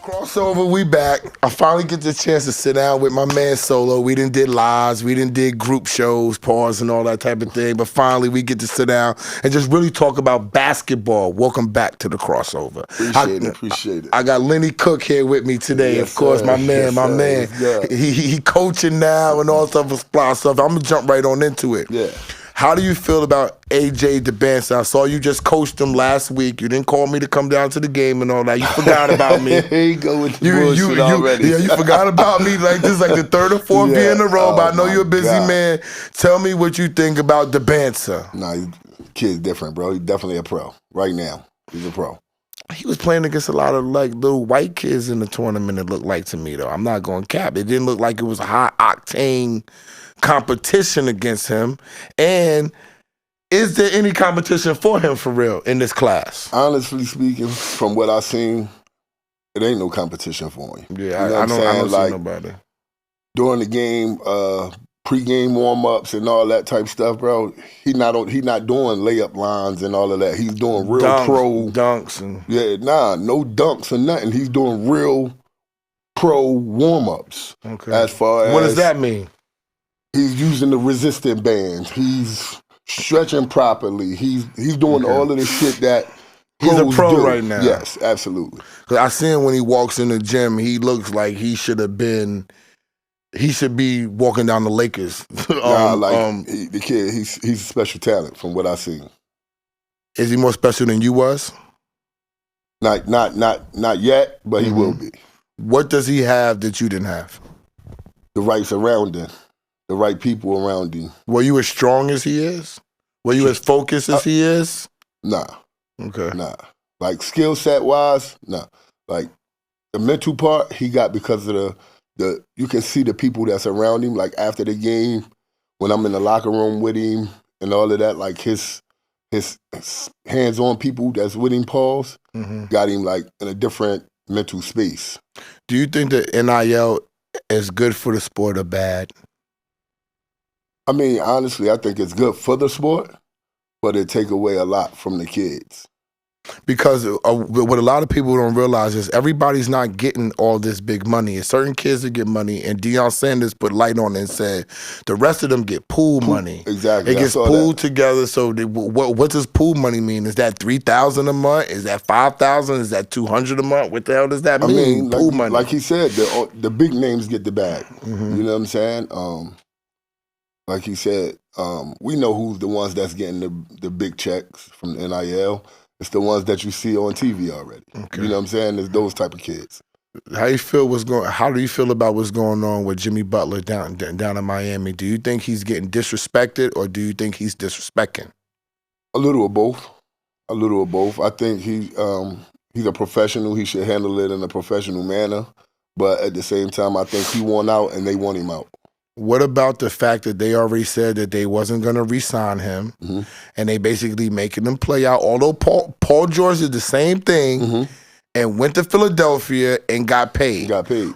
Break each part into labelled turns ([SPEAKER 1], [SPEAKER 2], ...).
[SPEAKER 1] KrossXoveR, we back. I finally get the chance to sit down with my man Solo. We done did lives, we done did group shows, pause and all that type of thing, but finally we get to sit down and just really talk about basketball. Welcome back to the KrossXoveR.
[SPEAKER 2] Appreciate it.
[SPEAKER 1] I got Lenny Cooke here with me today.
[SPEAKER 2] Yes,
[SPEAKER 1] of course,
[SPEAKER 2] sir.
[SPEAKER 1] my man.
[SPEAKER 2] Yes,
[SPEAKER 1] He coaching now and all stuff. I'm gonna jump right on into it.
[SPEAKER 2] Yeah.
[SPEAKER 1] How do you feel about AJ Dybantsa? I saw you just coached him last week. You didn't call me to come down to the game and all that. You forgot about me.
[SPEAKER 2] Here you go with the bullshit already.
[SPEAKER 1] Yeah, you forgot about me. Like this is like the third or fourth year in a row, but I know you're a busy man. Tell me what you think about Dybantsa.
[SPEAKER 2] Nah, kid's different, bro. He's definitely a pro. Right now, he's a pro.
[SPEAKER 1] He was playing against a lot of like little white kids in the tournament, it looked like to me, though. I'm not going to cap. It didn't look like it was a high-octane competition against him. And is there any competition for him for real in this class?
[SPEAKER 2] Honestly speaking, from what I've seen, it ain't no competition for him.
[SPEAKER 1] Yeah,
[SPEAKER 2] you know
[SPEAKER 1] I don't
[SPEAKER 2] like,
[SPEAKER 1] see nobody.
[SPEAKER 2] During the game, pre-game warm-ups and all that type stuff, bro, he not doing layup lines and all of that. He's doing real
[SPEAKER 1] dunks and
[SPEAKER 2] no dunks or nothing. He's doing real pro warm-ups.
[SPEAKER 1] Okay.
[SPEAKER 2] As far as
[SPEAKER 1] what does that mean?
[SPEAKER 2] He's using the resistant bands. He's stretching properly. He's doing all of the shit that
[SPEAKER 1] he's a pro right now.
[SPEAKER 2] Yes, absolutely.
[SPEAKER 1] Cause I see him when he walks in the gym. He looks like he should be walking down the Lakers.
[SPEAKER 2] The kid, he's a special talent from what I've seen.
[SPEAKER 1] Is he more special than you was?
[SPEAKER 2] Not yet, but he will be.
[SPEAKER 1] What does he have that you didn't have?
[SPEAKER 2] The right surrounding. The right people around him.
[SPEAKER 1] Were you as strong as he is? Were you as focused as he is?
[SPEAKER 2] Nah.
[SPEAKER 1] Okay.
[SPEAKER 2] Nah. Like skill set wise, nah. Like the mental part he got because of the you can see the people that's around him, like after the game, when I'm in the locker room with him and all of that, like his hands-on people that's with him, Pauls, got him like in a different mental space.
[SPEAKER 1] Do you think that N.I.L. is good for the sport or bad?
[SPEAKER 2] I mean, honestly, I think it's good for the sport, but it take away a lot from the kids.
[SPEAKER 1] Because what a lot of people don't realize is everybody's not getting all this big money. It's certain kids that get money, and Deion Sanders put light on it and said the rest of them get pool money.
[SPEAKER 2] Exactly.
[SPEAKER 1] It gets pooled together. So what does pool money mean? Is that $3,000 a month? Is that $5,000? Is that $200 a month? What the hell does that mean?
[SPEAKER 2] I mean,
[SPEAKER 1] pool money.
[SPEAKER 2] Like he said, the big names get the bag. You know what I'm saying? Like he said, we know who's the ones that's getting the big checks from the NIL. It's the ones that you see on TV already. Okay. You know what I'm saying? It's those type of kids.
[SPEAKER 1] How do you feel about what's going on with Jimmy Butler down in Miami? Do you think he's getting disrespected, or do you think he's disrespecting?
[SPEAKER 2] A little of both. A little of both. I think he's a professional. He should handle it in a professional manner. But at the same time, I think he won out and they want him out.
[SPEAKER 1] What about the fact that they already said that they wasn't going to re-sign him, and they basically making him play out? Although Paul George did the same thing and went to Philadelphia and got paid.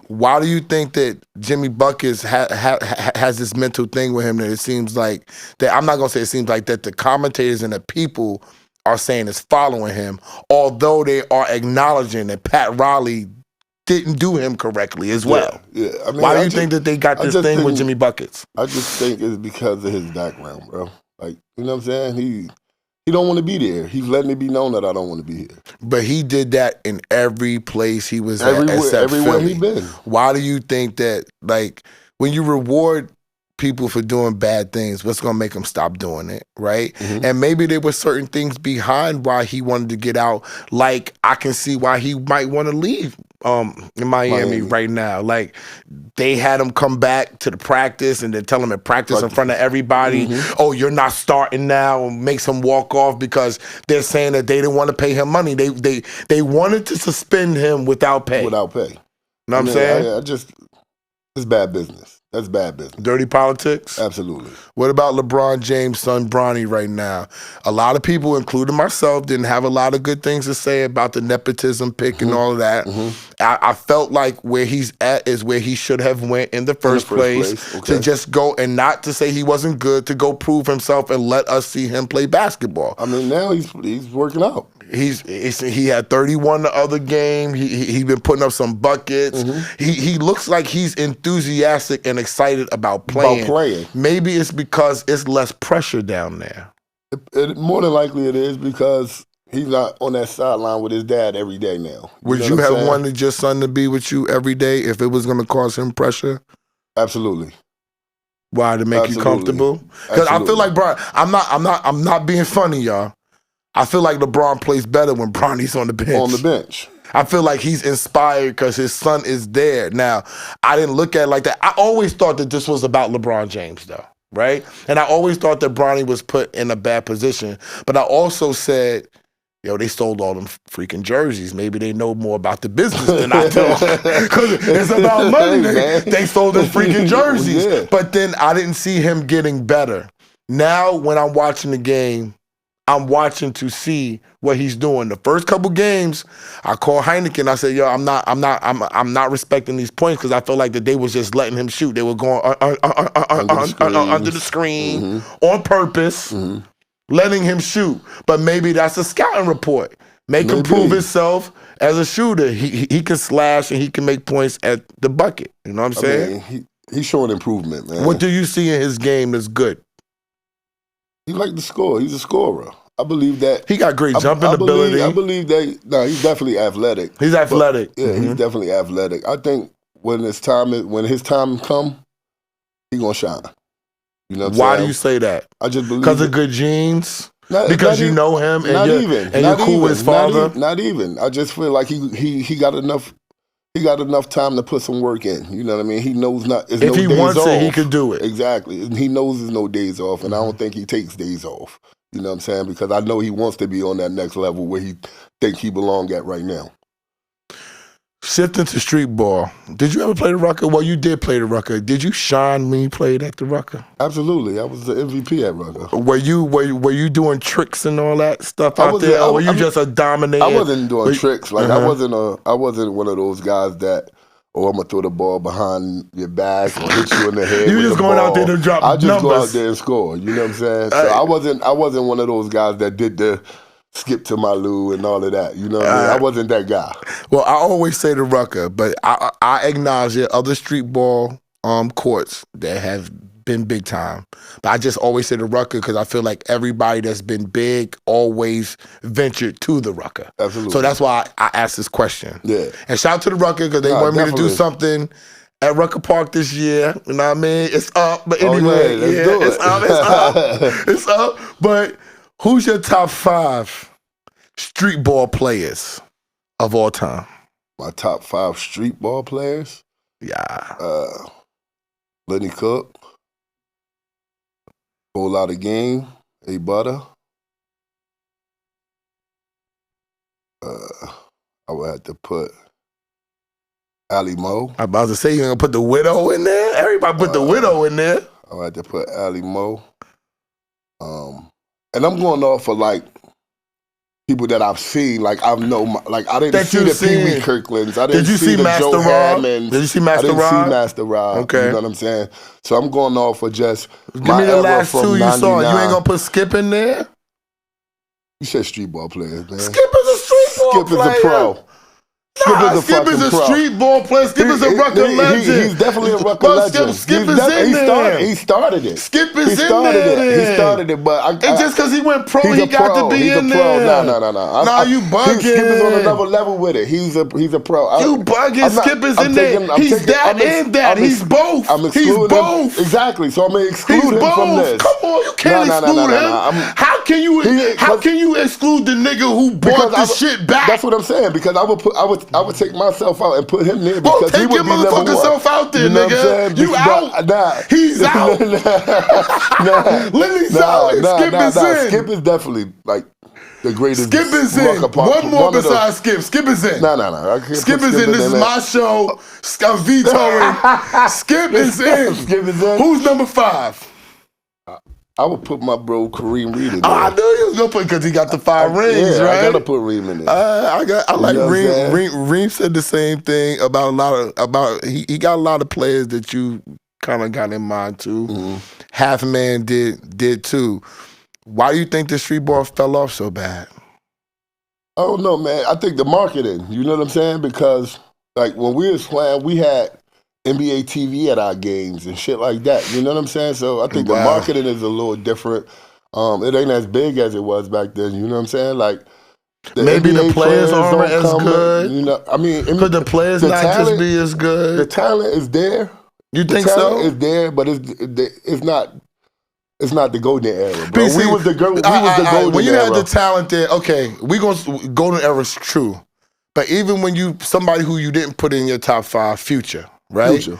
[SPEAKER 1] Why do you think that Jimmy Buckets has this mental thing with him that it seems like that? I'm not going to say it seems like that the commentators and the people are saying is following him, although they are acknowledging that Pat Riley didn't do him correctly as well.
[SPEAKER 2] Yeah. I mean,
[SPEAKER 1] why do you think that they got this thing with Jimmy Buckets?
[SPEAKER 2] I just think it's because of his background, bro. Like, you know what I'm saying? He don't want to be there. He's letting it be known that I don't want to be here.
[SPEAKER 1] But he did that in every place he was at, except
[SPEAKER 2] everywhere
[SPEAKER 1] Philly.
[SPEAKER 2] he been.
[SPEAKER 1] Why do you think that, like, when you reward people for doing bad things, what's going to make them stop doing it, right? And maybe there were certain things behind why he wanted to get out. Like, I can see why he might want to leave in Miami right now. Like, they had him come back to the practice and then tell him to practice in front of everybody. Oh, you're not starting now, and makes him walk off because they're saying that they didn't want to pay him money. They wanted to suspend him without pay.
[SPEAKER 2] Without pay.
[SPEAKER 1] You know what I'm saying?
[SPEAKER 2] It's bad business. That's bad business.
[SPEAKER 1] Dirty politics?
[SPEAKER 2] Absolutely.
[SPEAKER 1] What about LeBron James' son, Bronny, right now? A lot of people, including myself, didn't have a lot of good things to say about the nepotism pick and all of that. I felt like where he's at is where he should have went in the first place. To just go, and not to say he wasn't good, to go prove himself and let us see him play basketball.
[SPEAKER 2] I mean, now he's working out.
[SPEAKER 1] He had 31 the other game. He been putting up some buckets. He looks like he's enthusiastic and excited about playing. Maybe it's because it's less pressure down there.
[SPEAKER 2] More than likely it is because he's not on that sideline with his dad every day now.
[SPEAKER 1] Would you have wanted your son to be with you every day if it was going to cause him pressure?
[SPEAKER 2] Absolutely.
[SPEAKER 1] Why? To make you comfortable? Because I feel like Bron. I'm not being funny, y'all. I feel like LeBron plays better when Bronny's on the bench.
[SPEAKER 2] On the bench.
[SPEAKER 1] I feel like he's inspired because his son is there. Now, I didn't look at it like that. I always thought that this was about LeBron James, though. Right? And I always thought that Bronny was put in a bad position. But I also said, they stole all them freaking jerseys. Maybe they know more about the business than I do. Because it's about money. They stole them freaking jerseys. Yeah. But then I didn't see him getting better. Now, when I'm watching the game, I'm watching to see what he's doing. The first couple games, I called Heineken. I said, "Yo, I'm not respecting these points because I feel like that they was just letting him shoot. They were going under the screen on purpose, letting him shoot. But maybe that's a scouting report. Make him prove himself as a shooter. He can slash and he can make points at the bucket. You know what I'm saying?
[SPEAKER 2] I mean, he's showing improvement, man.
[SPEAKER 1] What do you see in his game that's good?
[SPEAKER 2] He like to score. He's a scorer. I believe that.
[SPEAKER 1] He got great jumping ability.
[SPEAKER 2] I believe that. No, he's definitely athletic.
[SPEAKER 1] He's athletic.
[SPEAKER 2] But, he's definitely athletic. I think when his time come, he gonna shine. You know what I'm saying?
[SPEAKER 1] Why do you say that?
[SPEAKER 2] I just believe
[SPEAKER 1] because of good genes. Because you know him and you're cool with his father.
[SPEAKER 2] Not even. I just feel like he got enough. He got enough time to put some work in. You know what I mean? He knows if he wants it,
[SPEAKER 1] he could do it.
[SPEAKER 2] Exactly. And he knows there's no days off, and I don't think he takes days off. You know what I'm saying? Because I know he wants to be on that next level where he think he belong at right now.
[SPEAKER 1] Shifting to street ball, did you ever play the Rucker? Well, you did play the Rucker. Did you shine when you played at the Rucker?
[SPEAKER 2] Absolutely. I was the MVP at Rucker.
[SPEAKER 1] Were you doing tricks and all that stuff out there? Or were you just a dominator?
[SPEAKER 2] I wasn't doing tricks. Like I wasn't one of those guys that, I'm gonna throw the ball behind your back or hit you in the head.
[SPEAKER 1] You just going out there to drop numbers.
[SPEAKER 2] I just go out there and score. You know what I'm saying? So I wasn't one of those guys that did the skip to my Lou and all of that. You know what I mean? I wasn't that guy.
[SPEAKER 1] Well, I always say the Rucker, but I acknowledge there are other street ball courts that have been big time. But I just always say the Rucker because I feel like everybody that's been big always ventured to the Rucker.
[SPEAKER 2] Absolutely.
[SPEAKER 1] So that's why I asked this question.
[SPEAKER 2] Yeah.
[SPEAKER 1] And shout out to the Rucker because they want me to do something at Rucker Park this year. You know what I mean? It's up. But anyway,
[SPEAKER 2] let's do it.
[SPEAKER 1] It's up. It's up. But who's your top 5 street ball players of all time?
[SPEAKER 2] My top 5 street ball players?
[SPEAKER 1] Yeah.
[SPEAKER 2] Lenny Cooke. Whole lot of game. A Butter. I would have to put Ali Mo.
[SPEAKER 1] I'm about to say you're going to put the Widow in there? Everybody put the Widow in there.
[SPEAKER 2] I would have to put Ali Mo. And I'm going off for like people that I've seen, like I know, like I didn't see the Pee Wee Kirklands. I didn't see the
[SPEAKER 1] Master
[SPEAKER 2] Joe
[SPEAKER 1] Rob?
[SPEAKER 2] Hammonds.
[SPEAKER 1] Did you see Master Rob?
[SPEAKER 2] I didn't see Master Rob.
[SPEAKER 1] Okay.
[SPEAKER 2] You know what I'm saying? So I'm going off for just
[SPEAKER 1] Give me the last 2 you
[SPEAKER 2] 99.
[SPEAKER 1] saw. You ain't going to put Skip in there?
[SPEAKER 2] You said street ball players, man.
[SPEAKER 1] Skip is a street ball player.
[SPEAKER 2] Skip is a pro.
[SPEAKER 1] Skip is a street ball player. Skip is a Rucker legend.
[SPEAKER 2] He's definitely a Rucker legend.
[SPEAKER 1] Skip is in there.
[SPEAKER 2] He started it.
[SPEAKER 1] Skip is in there.
[SPEAKER 2] He started it, but
[SPEAKER 1] and just because he went pro, he got to be in there.
[SPEAKER 2] No.
[SPEAKER 1] Nah, you bugging.
[SPEAKER 2] Skip is on another level with it. He's a pro.
[SPEAKER 1] You bugging. Skip is in there. He's that and that. He's both. He's both.
[SPEAKER 2] Exactly. So I'm going to exclude him from this.
[SPEAKER 1] Come on, you can't exclude him. How can you exclude the nigga who bought the shit back?
[SPEAKER 2] That's what I'm saying. Because I would take myself out and put him there because
[SPEAKER 1] take your motherfucking self out there, nigga. You out.
[SPEAKER 2] Nah.
[SPEAKER 1] He's out. Lenny's out. Skip is in.
[SPEAKER 2] Skip is definitely like the greatest.
[SPEAKER 1] Skip is in. One more besides Skip. Skip is in.
[SPEAKER 2] No.
[SPEAKER 1] Skip is in. This is my show. I'm vetoing. Skip is in.
[SPEAKER 2] Skip is in.
[SPEAKER 1] Who's number 5?
[SPEAKER 2] I would put my bro Kareem Reed in there.
[SPEAKER 1] I knew you was gonna put because he got the 5 rings, right?
[SPEAKER 2] I gotta put Reem in there.
[SPEAKER 1] I like Reem. Reem said the same thing about he got a lot of players that you kind of got in mind too. Mm-hmm. Half Man did too. Why do you think the street ball fell off so bad?
[SPEAKER 2] I don't know, man. I think the marketing, you know what I'm saying? Because like when we was playing, we had NBA TV at our games and shit like that. You know what I'm saying? So I think the
[SPEAKER 1] Wow.
[SPEAKER 2] marketing is a little different. It ain't as big as it was back then. You know what I'm saying? Like the
[SPEAKER 1] Maybe
[SPEAKER 2] NBA
[SPEAKER 1] the players aren't
[SPEAKER 2] don't
[SPEAKER 1] as
[SPEAKER 2] come.
[SPEAKER 1] good.
[SPEAKER 2] You know, I mean,
[SPEAKER 1] Could the players
[SPEAKER 2] the
[SPEAKER 1] not
[SPEAKER 2] talent,
[SPEAKER 1] just be as good?
[SPEAKER 2] The talent is there.
[SPEAKER 1] You
[SPEAKER 2] The
[SPEAKER 1] think
[SPEAKER 2] talent
[SPEAKER 1] so?
[SPEAKER 2] is there, but it's not. It's not the golden era, bro.
[SPEAKER 1] PC,
[SPEAKER 2] we was the golden
[SPEAKER 1] when you
[SPEAKER 2] era.
[SPEAKER 1] had the talent there, okay, we gonna golden era's true. But even when you somebody who you didn't put in your top 5, Future, right?
[SPEAKER 2] Future.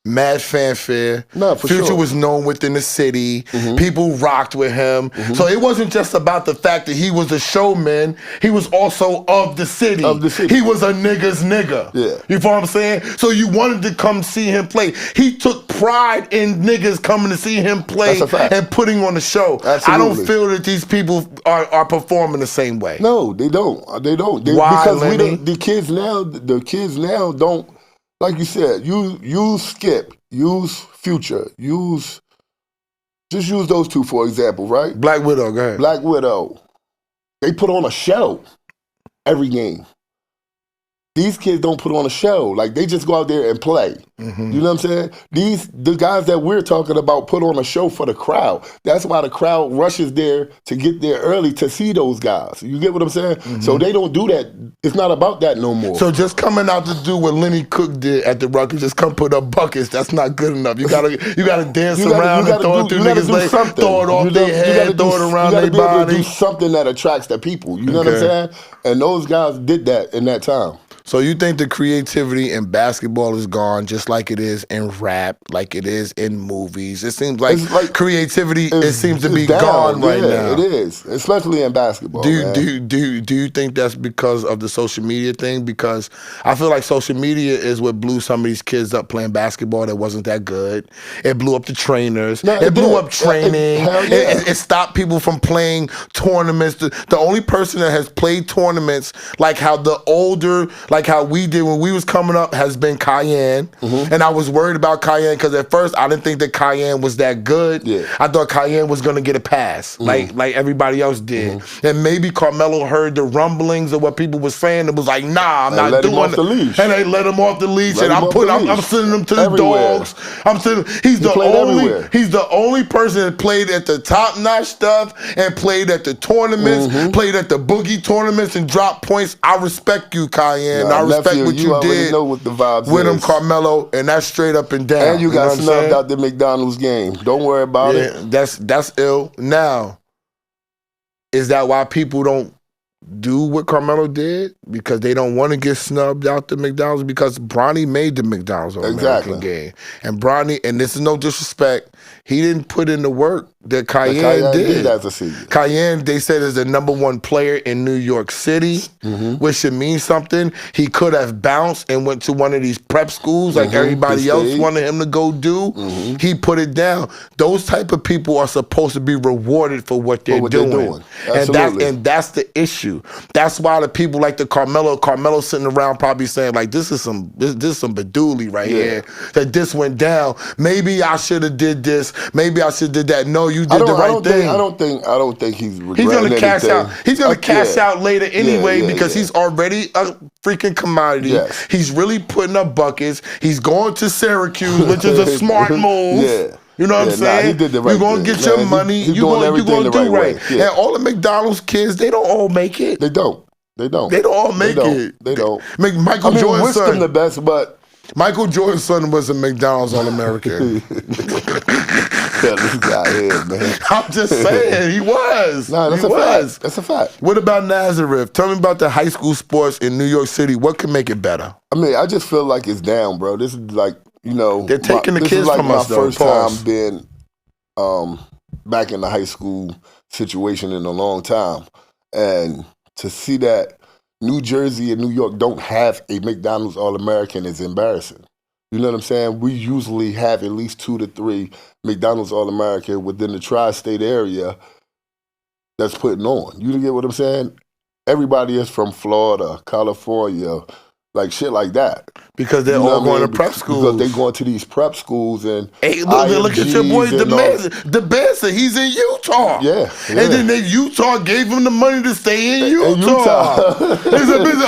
[SPEAKER 1] Mad fanfare.
[SPEAKER 2] No, for
[SPEAKER 1] Future
[SPEAKER 2] sure.
[SPEAKER 1] was known within the city. People rocked with him. So it wasn't just about the fact that he was a showman. He was also of the city.
[SPEAKER 2] Of the city.
[SPEAKER 1] He was a nigga's nigga.
[SPEAKER 2] Yeah.
[SPEAKER 1] You feel what I'm saying? So you wanted to come see him play. He took pride in niggas coming to see him play
[SPEAKER 2] That's a fact.
[SPEAKER 1] and putting on the show.
[SPEAKER 2] Absolutely.
[SPEAKER 1] I don't feel that these people are performing the same way.
[SPEAKER 2] No, they don't. They don't.
[SPEAKER 1] Why,
[SPEAKER 2] because
[SPEAKER 1] Lenny?
[SPEAKER 2] the kids now don't, like you said, use Skip, use Future, just use those two for example, right?
[SPEAKER 1] Black Widow, go ahead.
[SPEAKER 2] Black Widow. They put on a show every game. These kids don't put on a show. Like, they just go out there and play. You know what I'm saying? The guys that we're talking about put on a show for the crowd. That's why the crowd rushes there to get there early to see those guys. You get what I'm saying? So they don't do that. It's not about that no more.
[SPEAKER 1] So just coming out to do what Lenny Cooke did at the Rutgers, just come put up buckets, that's not good enough. You gotta dance around and throw it through niggas' legs, throw it off their head, throw it around their body.
[SPEAKER 2] You gotta be able to do something that attracts the people. You know what I'm saying? And those guys did that in that time.
[SPEAKER 1] So you think the creativity in basketball is gone, just like it is in rap, like it is in movies? It seems like creativity seems to be gone right now.
[SPEAKER 2] It is, especially in basketball.
[SPEAKER 1] Do you think that's because of the social media thing? Because I feel like social media is what blew some of these kids up playing basketball that wasn't that good. It blew up the trainers. It blew up training. It stopped people from playing tournaments. The only person that has played tournaments like how we did when we was coming up has been Cayenne. And I was worried about Cayenne because at first I didn't think that Cayenne was that good.
[SPEAKER 2] Yeah.
[SPEAKER 1] I thought Cayenne was going to get a pass like everybody else did. And maybe Carmelo heard the rumblings of what people were saying and was like, nah, I'm not doing it. And they let him off the leash. And I'm sending him to the dogs. He's the only person that played at the top-notch stuff and played at the tournaments, played at the boogie tournaments and dropped points. I respect you, Cayenne. I respect what you did
[SPEAKER 2] know what the vibes
[SPEAKER 1] with him,
[SPEAKER 2] is.
[SPEAKER 1] Carmelo, and that's straight up and down.
[SPEAKER 2] And you got snubbed out the McDonald's game. Don't worry about it.
[SPEAKER 1] That's ill. Now, is that why people don't do what Carmelo did? Because they don't want to get snubbed out the McDonald's? Because Bronny made the McDonald's All-American game. And Bronny, and this is no disrespect, he didn't put in the work that Cayenne did.
[SPEAKER 2] As a senior.
[SPEAKER 1] Cayenne, they said, is the #1 player in New York City, which should mean something. He could have bounced and went to one of these prep schools like everybody else wanted him to go do. He put it down. Those type of people are supposed to be rewarded for what they're doing. And that's the issue. That's why the people like the Carmelo sitting around probably saying like, this is some badooly right here. That this went down. Maybe I should have did this. Maybe I should have did that. No, you did the right thing.
[SPEAKER 2] I don't think he's regretting
[SPEAKER 1] He's gonna cash
[SPEAKER 2] anything.
[SPEAKER 1] out. He's gonna cash out later anyway because he's already a freaking commodity.
[SPEAKER 2] Yes.
[SPEAKER 1] He's really putting up buckets. He's going to Syracuse, which is a smart move. You know what I'm saying?
[SPEAKER 2] He did the right
[SPEAKER 1] You're gonna get your money. You're gonna do right. And all the McDonald's kids, they don't all make it.
[SPEAKER 2] They don't. They don't
[SPEAKER 1] all make it.
[SPEAKER 2] They don't.
[SPEAKER 1] Michael Jordan's
[SPEAKER 2] wish
[SPEAKER 1] son.
[SPEAKER 2] them the best, but
[SPEAKER 1] Michael Jordan's son was a McDonald's All-American.
[SPEAKER 2] This guy here, man.
[SPEAKER 1] I'm just saying, he was.
[SPEAKER 2] Nah, that's a fact. That's a fact.
[SPEAKER 1] What about Nazareth? Tell me about the high school sports in New York City. What can make it better?
[SPEAKER 2] I mean, I just feel like it's down, bro. This is like,
[SPEAKER 1] they're taking the kids from us, though.
[SPEAKER 2] This is like my first time being back in the high school situation in a long time. And to see that New Jersey and New York don't have a McDonald's All-American is embarrassing. You know what I'm saying? We usually have at least 2 to 3 McDonald's All-American within the tri-state area that's putting on. You get what I'm saying? Everybody is from Florida, California, like shit like that.
[SPEAKER 1] Because they're all going to prep schools.
[SPEAKER 2] Because they going to these prep schools and
[SPEAKER 1] hey, look at your boy Dybantsa. He's in Utah.
[SPEAKER 2] Yeah.
[SPEAKER 1] And then Utah gave him the money to stay in Utah.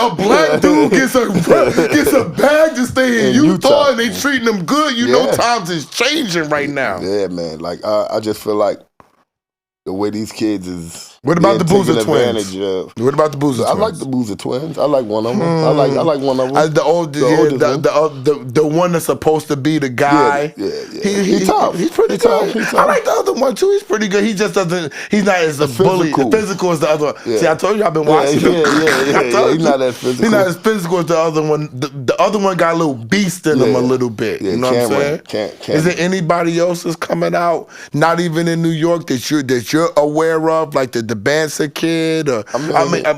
[SPEAKER 1] a black dude gets a bag to stay in Utah, and they treating him good. You know, times is changing right now.
[SPEAKER 2] Yeah, man. Like I just feel like the way these kids is.
[SPEAKER 1] What about the Boozer twins? What about the Boozer twins?
[SPEAKER 2] I like the Boozer twins. I like one of them. I like one of them.
[SPEAKER 1] The one that's supposed to be the guy.
[SPEAKER 2] Yeah. He's tough.
[SPEAKER 1] He's pretty good. I like the other one too. He's pretty good. He just doesn't. He's not as a bully. Physical as the other one. Yeah. See, I told you I've been watching him.
[SPEAKER 2] Yeah. He's not as physical.
[SPEAKER 1] He's not as physical as the other one. The other one got a little beast in him a little bit.
[SPEAKER 2] Yeah,
[SPEAKER 1] you know what I'm saying? Is there anybody else that's coming out, not even in New York, that you're aware of, like the Dybantsa kid? Or,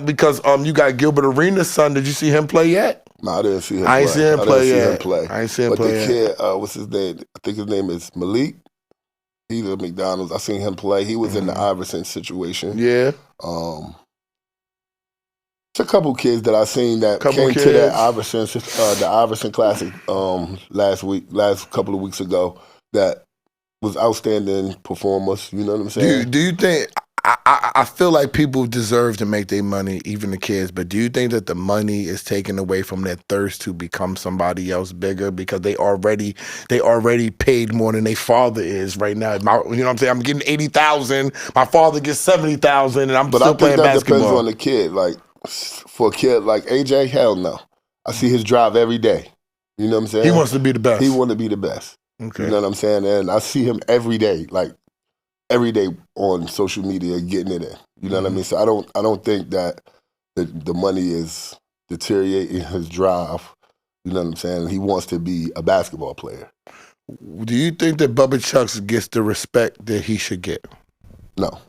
[SPEAKER 1] because you got Gilbert Arenas' son. Did you see him play yet?
[SPEAKER 2] No, I didn't see him.
[SPEAKER 1] I ain't seen him play yet.
[SPEAKER 2] I ain't seen him play yet. But the kid, what's his name? I think his name is Malik. He's at McDonald's. I seen him play. He was in the Iverson situation.
[SPEAKER 1] Yeah.
[SPEAKER 2] It's a couple kids that I seen that came to that the Iverson Classic last couple of weeks ago that was outstanding performers. You know what I'm saying?
[SPEAKER 1] Do you think? I feel like people deserve to make their money, even the kids. But do you think that the money is taken away from their thirst to become somebody else bigger because they already paid more than their father is right now? You know what I'm saying? I'm getting $80,000. My father gets $70,000, and I'm still playing basketball. But I think that depends
[SPEAKER 2] on the kid. Like for a kid like AJ, hell no. I see his drive every day. You know what I'm saying?
[SPEAKER 1] He wants to be the best.
[SPEAKER 2] He wants to be the best.
[SPEAKER 1] Okay.
[SPEAKER 2] You know what I'm saying? And I see him every day, like every day on social media getting it in. You know what I mean? So I don't think that the money is deteriorating his drive. You know what I'm saying? He wants to be a basketball player.
[SPEAKER 1] Do you think that Bubba Chucks gets the respect that he should get?
[SPEAKER 2] No.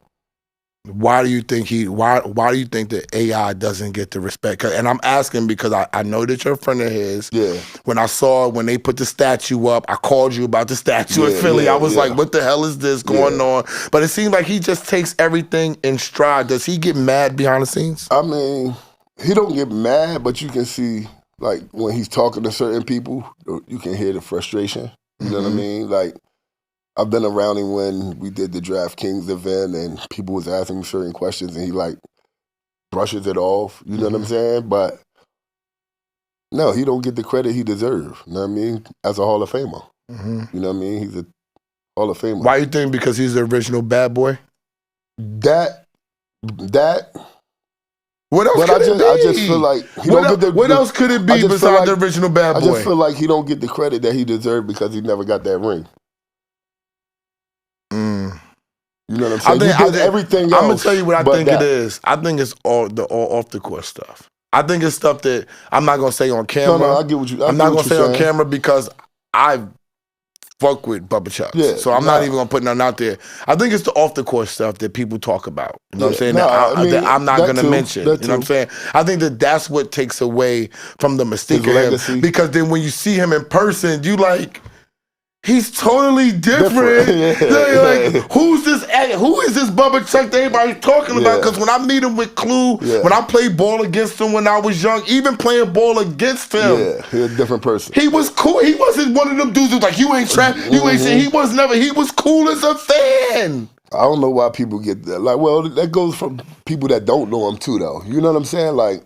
[SPEAKER 1] Why do you think why do you think that AI doesn't get the respect? And I'm asking because I know that you're a friend of his.
[SPEAKER 2] Yeah.
[SPEAKER 1] When they put the statue up, I called you about the statue in Philly. I was like, what the hell is this going on? But it seems like he just takes everything in stride. Does he get mad behind the scenes?
[SPEAKER 2] I mean, he don't get mad, but you can see, like, when he's talking to certain people, you can hear the frustration. You know what I mean? Like, I've been around him when we did the DraftKings event and people was asking him certain questions and he like brushes it off. You know what I'm saying? But no, he don't get the credit he deserves. You know what I mean? As a Hall of Famer. You know what I mean? He's a Hall of Famer.
[SPEAKER 1] Why you think? Because he's the original bad boy?
[SPEAKER 2] That.
[SPEAKER 1] What else could it be?
[SPEAKER 2] I just feel like
[SPEAKER 1] what else could it be besides the original bad boy?
[SPEAKER 2] I just feel like he don't get the credit that he deserved because he never got that ring. You know what I'm saying? He did everything else.
[SPEAKER 1] I'm gonna tell you what I think it is. I think it's all off the court stuff. I think it's stuff that I'm not gonna say on camera.
[SPEAKER 2] No, I get what you.
[SPEAKER 1] I'm not gonna say on camera because I fuck with Bubba Chucks. Yeah, so I'm not even gonna put nothing out there. I think it's the off the court stuff that people talk about. You know what I'm saying? That I'm not gonna mention. You know what I'm saying? I think that's what takes away from the mystique of him. Because then when you see him in person, you like. He's totally different. Like, who is this Bubba Chuck that everybody's talking about? Because when I meet him with Clue, when I played ball against him when I was young, even playing ball against him,
[SPEAKER 2] he's a different person.
[SPEAKER 1] He was cool. He wasn't one of them dudes who's like, you ain't trap, you ain't saying. He was cool as a fan.
[SPEAKER 2] I don't know why people get that. Like, well, that goes from people that don't know him too, though. You know what I'm saying? Like,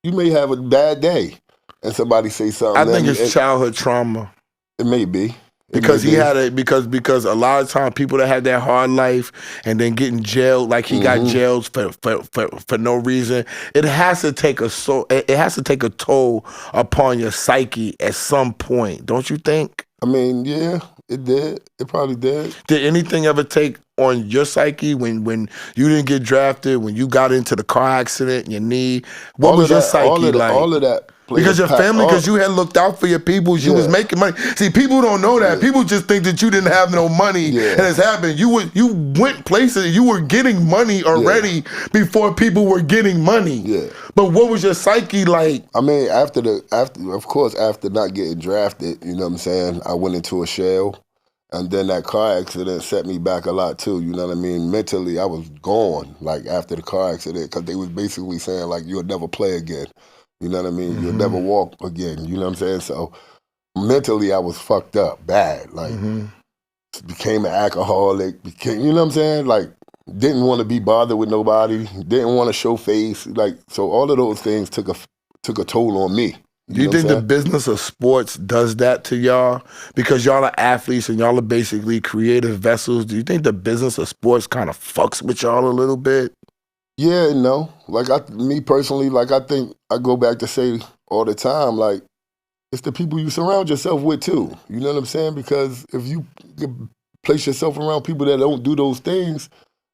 [SPEAKER 2] you may have a bad day and somebody say something.
[SPEAKER 1] I think it's childhood trauma.
[SPEAKER 2] It may be.
[SPEAKER 1] Because he had because a lot of times people that had that hard life and then getting jailed, like he got jailed for no reason, it has to take a toll upon your psyche at some point, don't you think?
[SPEAKER 2] I mean, yeah, it did. It probably did.
[SPEAKER 1] Did anything ever take on your psyche when you didn't get drafted, when you got into the car accident and your knee? What was your psyche like?
[SPEAKER 2] All of that.
[SPEAKER 1] Because your family, because you had looked out for your people, you was making money. See, people don't know that. People just think that you didn't have no money, and it's happened. You went places, you were getting money already before people were getting money.
[SPEAKER 2] Yeah.
[SPEAKER 1] But what was your psyche like?
[SPEAKER 2] I mean, after not getting drafted, you know what I'm saying, I went into a shell. And then that car accident set me back a lot too, you know what I mean? Mentally, I was gone, like, after the car accident, because they was basically saying, like, you'll never play again. You know what I mean? You'll never walk again. You know what I'm saying? So mentally, I was fucked up bad. Like, became an alcoholic. Became, you know what I'm saying? Like, didn't want to be bothered with nobody. Didn't want to show face. Like, so all of those things took a toll on me.
[SPEAKER 1] Do you think the business of sports does that to y'all? Because y'all are athletes and y'all are basically creative vessels. Do you think the business of sports kind of fucks with y'all a little bit?
[SPEAKER 2] Yeah and no. Like, me personally, like, I think I go back to say all the time, like, it's the people you surround yourself with too. You know what I'm saying? Because if you place yourself around people that don't do those things,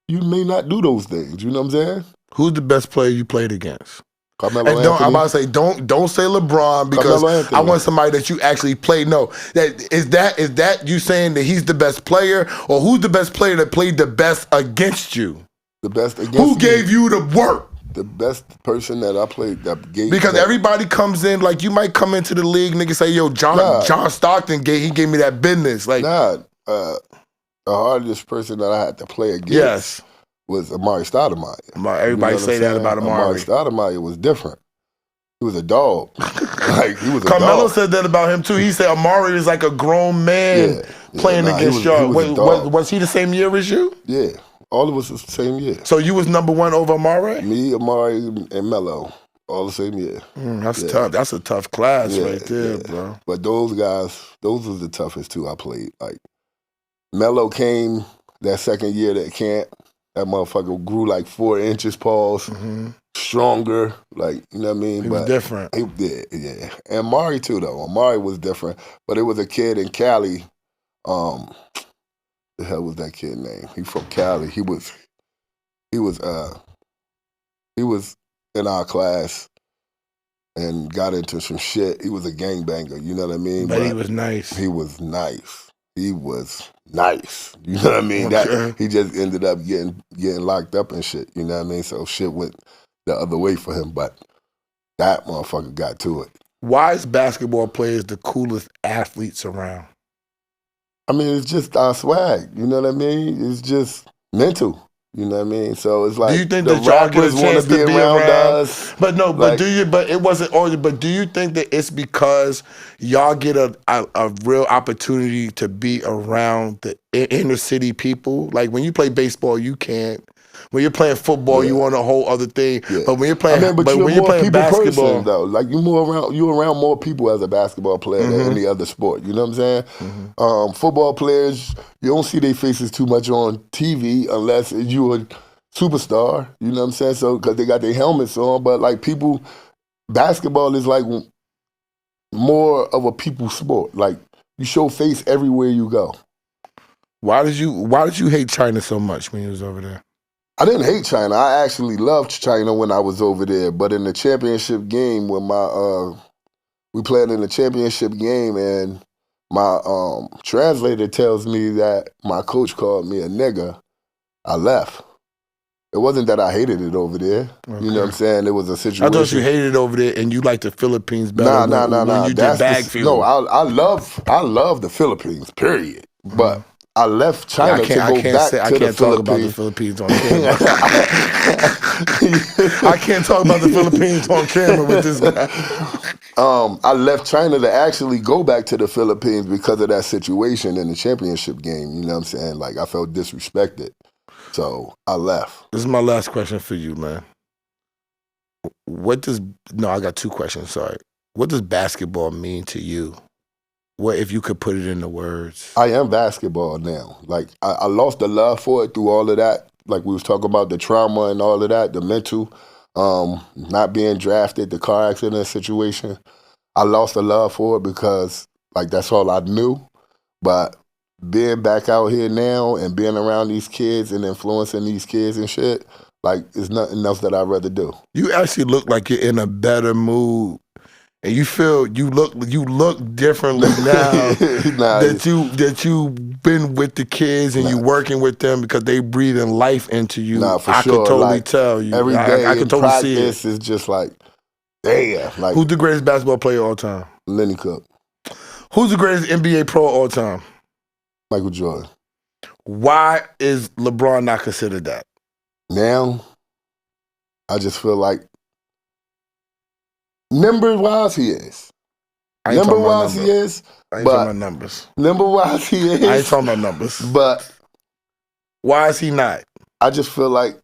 [SPEAKER 2] you may not do those things. You know what I'm saying?
[SPEAKER 1] Who's the best player you played against?
[SPEAKER 2] Carmelo
[SPEAKER 1] And
[SPEAKER 2] Anthony.
[SPEAKER 1] I'm about to say, don't say LeBron because I want somebody that you actually played. No, is that you saying that he's the best player, or who's the best player that played the best against you?
[SPEAKER 2] The best against
[SPEAKER 1] who gave you the work?
[SPEAKER 2] The best person that I played that gave
[SPEAKER 1] because everybody comes in like you might come into the league, nigga say, yo, John Stockton gave me that business. Like
[SPEAKER 2] the hardest person that I had to play against was Amari Stoudemire.
[SPEAKER 1] Everybody say that about Amari.
[SPEAKER 2] Amari Stoudemire was different. He was a dog. Like, he was a
[SPEAKER 1] Carmelo
[SPEAKER 2] dog.
[SPEAKER 1] said that about him too. He said Amari is like a grown man playing against y'all. Was he the same year as you?
[SPEAKER 2] Yeah. All of us was the same year.
[SPEAKER 1] So you was number one over Amari?
[SPEAKER 2] Me, Amari, and Melo. All the same year.
[SPEAKER 1] That's tough. That's a tough class right there, bro.
[SPEAKER 2] But those guys, those was the toughest two I played. Like, Melo came that second year at camp. That motherfucker grew like 4 inches, pause. Stronger, like, you know what I mean?
[SPEAKER 1] He was different.
[SPEAKER 2] He did, yeah. And Amari too, though. Amari was different. But it was a kid in Cali. The hell was that kid name? He from Cali. He was in our class and got into some shit. He was a gangbanger, you know what I mean?
[SPEAKER 1] But he was nice.
[SPEAKER 2] He was nice. He was nice. You know what I mean? That he just ended up getting locked up and shit, you know what I mean? So shit went the other way for him, but that motherfucker got to it.
[SPEAKER 1] Why is basketball players the coolest athletes around?
[SPEAKER 2] I mean, it's just our swag, you know what I mean? It's just mental. You know what I mean? So it's like,
[SPEAKER 1] do you think
[SPEAKER 2] the
[SPEAKER 1] that y'all get a
[SPEAKER 2] rappers want
[SPEAKER 1] chance
[SPEAKER 2] to be around us?
[SPEAKER 1] But no, but but it wasn't all. But do you think that it's because y'all get a real opportunity to be around the inner city people? Like when you play baseball, you can't. When you're playing football, you want a whole other thing. But when you're playing, when you're playing basketball,
[SPEAKER 2] person, though, like you're around more people as a basketball player than any other sport. You know what I'm saying? Football players, you don't see their faces too much on TV unless you're a superstar. You know what I'm saying? So because they got their helmets on, but like people, basketball is like more of a people sport. Like you show face everywhere you go.
[SPEAKER 1] Why did you hate China so much when you was over there?
[SPEAKER 2] I didn't hate China. I actually loved China when I was over there. But in the championship game, when we played in the championship game, and my translator tells me that my coach called me a nigga, I left. It wasn't that I hated it over there. Okay. You know what I'm saying? It was a situation.
[SPEAKER 1] I thought you hated it over there and you liked the Philippines better when you did bag field.
[SPEAKER 2] No, I love the Philippines, period. But I left China to go back to the Philippines.
[SPEAKER 1] I can't talk about the Philippines on camera. I can't talk about the Philippines on camera with this guy.
[SPEAKER 2] I left China to actually go back to the Philippines because of that situation in the championship game. You know what I'm saying? Like, I felt disrespected. So I left.
[SPEAKER 1] This is my last question for you, man. I got 2 questions, sorry. What does basketball mean to you? What if you could put it into words?
[SPEAKER 2] I am basketball now. Like, I lost the love for it through all of that. Like, we was talking about the trauma and all of that, the mental, not being drafted, the car accident situation. I lost the love for it because, like, that's all I knew. But being back out here now and being around these kids and influencing these kids and shit, like, it's nothing else that I'd rather do.
[SPEAKER 1] You actually look like you're in a better mood. And you feel you look differently now that you've been with the kids and you working with them because they breathing life into you.
[SPEAKER 2] Nah, for
[SPEAKER 1] I
[SPEAKER 2] sure.
[SPEAKER 1] can totally tell you.
[SPEAKER 2] Every day
[SPEAKER 1] I can totally see it.
[SPEAKER 2] Practice is just like, damn. Like,
[SPEAKER 1] who's the greatest basketball player of all time?
[SPEAKER 2] Lenny Cooke.
[SPEAKER 1] Who's the greatest NBA pro of all time?
[SPEAKER 2] Michael Jordan.
[SPEAKER 1] Why is LeBron not considered that?
[SPEAKER 2] Now, I just feel like Number-wise, he is. Number-wise, he is.
[SPEAKER 1] I ain't talking about numbers.
[SPEAKER 2] Number-wise, he is.
[SPEAKER 1] I ain't talking about numbers.
[SPEAKER 2] But
[SPEAKER 1] why is he not?
[SPEAKER 2] I just feel like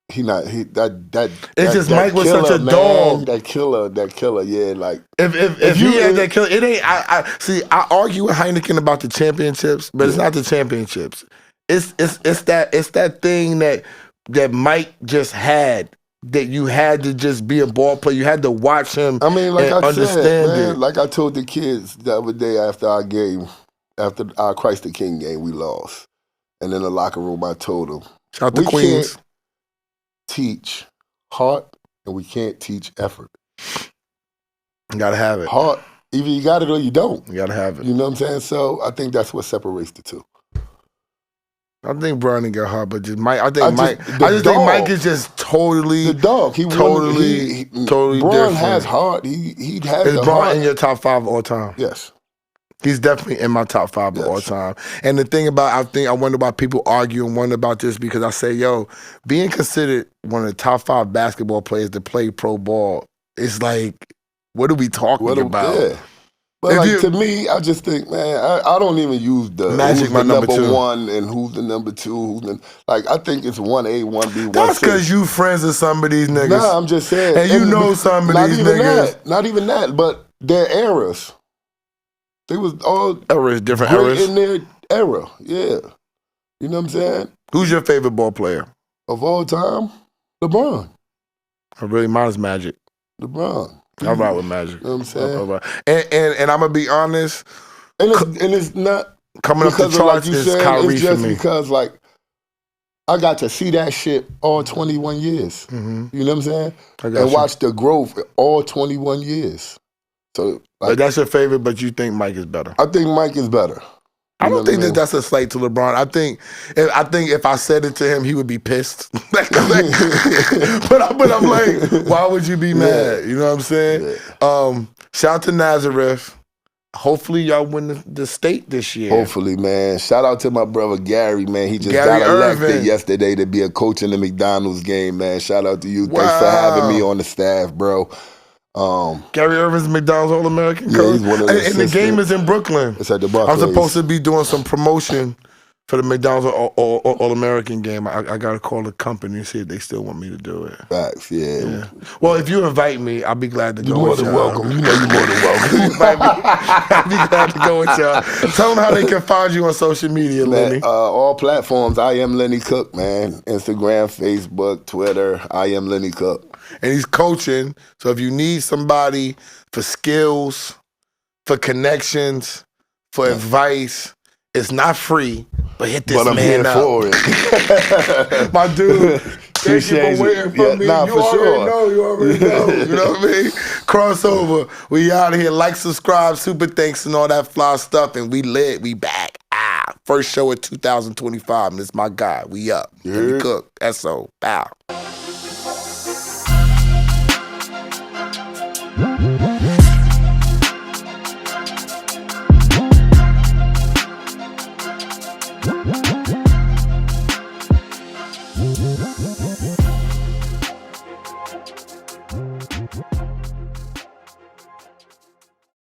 [SPEAKER 2] he not.
[SPEAKER 1] It's just Mike was
[SPEAKER 2] killer,
[SPEAKER 1] such a
[SPEAKER 2] man,
[SPEAKER 1] dog.
[SPEAKER 2] That killer. Yeah, like
[SPEAKER 1] if he had that killer, it ain't. I argue with Heineken about the championships, but it's not the championships. It's that thing that Mike just had. That you had to just be a ball player. You had to watch him.
[SPEAKER 2] I mean, like
[SPEAKER 1] and
[SPEAKER 2] I
[SPEAKER 1] understand
[SPEAKER 2] said, man,
[SPEAKER 1] it.
[SPEAKER 2] like I told the kids the other day after our game, after our Christ the King game, we lost. And in the locker room, I told them,
[SPEAKER 1] Shout out to Queens.
[SPEAKER 2] Can't teach heart and we can't teach effort.
[SPEAKER 1] You gotta have it.
[SPEAKER 2] Heart, either you got it or you don't.
[SPEAKER 1] You gotta have it.
[SPEAKER 2] You know what I'm saying? So I think that's what separates the two.
[SPEAKER 1] I think Bronny got hard, but just Mike. I think Mike is just totally
[SPEAKER 2] the dog.
[SPEAKER 1] Totally
[SPEAKER 2] Bron
[SPEAKER 1] different.
[SPEAKER 2] has heart. He has
[SPEAKER 1] Is
[SPEAKER 2] the
[SPEAKER 1] Bron
[SPEAKER 2] heart.
[SPEAKER 1] in your top 5 all time?
[SPEAKER 2] Yes.
[SPEAKER 1] He's definitely in my top 5 of all time. And the thing about, I wonder about people arguing, wonder about this because I say, yo, being considered one of the top 5 basketball players to play pro ball is like, what are we talking about?
[SPEAKER 2] Yeah. But to me, I just think, man, I don't even use the
[SPEAKER 1] Magic,
[SPEAKER 2] who's the
[SPEAKER 1] number
[SPEAKER 2] 1 and who's the number 2. I think it's 1A, 1B, 1C.
[SPEAKER 1] That's because you friends with some of these niggas.
[SPEAKER 2] Nah, I'm just saying.
[SPEAKER 1] And you know some of these niggas.
[SPEAKER 2] Not even that, but their eras. They was all
[SPEAKER 1] different
[SPEAKER 2] great
[SPEAKER 1] eras
[SPEAKER 2] in their era. Yeah. You know what I'm saying?
[SPEAKER 1] Who's your favorite ball player?
[SPEAKER 2] Of all time? LeBron.
[SPEAKER 1] Mine is Magic.
[SPEAKER 2] LeBron.
[SPEAKER 1] I ride with Magic.
[SPEAKER 2] You know what I'm saying?
[SPEAKER 1] And I'm going to be honest.
[SPEAKER 2] And it's not
[SPEAKER 1] coming up the charts
[SPEAKER 2] like
[SPEAKER 1] is Kyrie
[SPEAKER 2] it's just
[SPEAKER 1] for me.
[SPEAKER 2] Because, like, I got to see that shit all 21 years.
[SPEAKER 1] Mm-hmm.
[SPEAKER 2] You know what I'm saying? And watch the growth all 21 years. So,
[SPEAKER 1] but that's your favorite, but you think Mike is better?
[SPEAKER 2] I think Mike is better.
[SPEAKER 1] I don't think that's a slight to LeBron. I think if I said it to him, he would be pissed. but I'm like, why would you be mad? You know what I'm saying? Yeah. Shout out to Nazareth. Hopefully y'all win the state this year.
[SPEAKER 2] Hopefully, man. Shout out to my brother Gary, man. He just got elected yesterday to be a coach in the McDonald's game, man. Shout out to you. Wow. Thanks for having me on the staff, bro.
[SPEAKER 1] Gary Irvin's McDonald's All-American coach.
[SPEAKER 2] Yeah, he's one of the
[SPEAKER 1] and the game is in Brooklyn.
[SPEAKER 2] It's at the Barclays.
[SPEAKER 1] I'm supposed to be doing some promotion for the McDonald's All-American game. I got to call the company and see if they still want me to do it.
[SPEAKER 2] Facts, yeah.
[SPEAKER 1] Well, if you invite me, I'll be glad to go
[SPEAKER 2] with y'all. You're more than welcome. You know you're more than welcome.
[SPEAKER 1] I'll be glad to go with y'all. Tell them how they can find you on social media, Lenny.
[SPEAKER 2] All platforms. I am Lenny Cooke, man. Instagram, Facebook, Twitter. I am Lenny Cooke.
[SPEAKER 1] And he's coaching. So if you need somebody for skills, for connections, for advice, it's not free, but hit this man up.
[SPEAKER 2] For it.
[SPEAKER 1] My dude, thank you for waiting for me.
[SPEAKER 2] Nah,
[SPEAKER 1] you already know. You know what I mean? KrossXoveR. We out of here. Like, subscribe, super thanks, and all that fly stuff. And we lit. We back. First show of 2025. And it's my guy. We up. Lenny Cooke. S.O. Bow.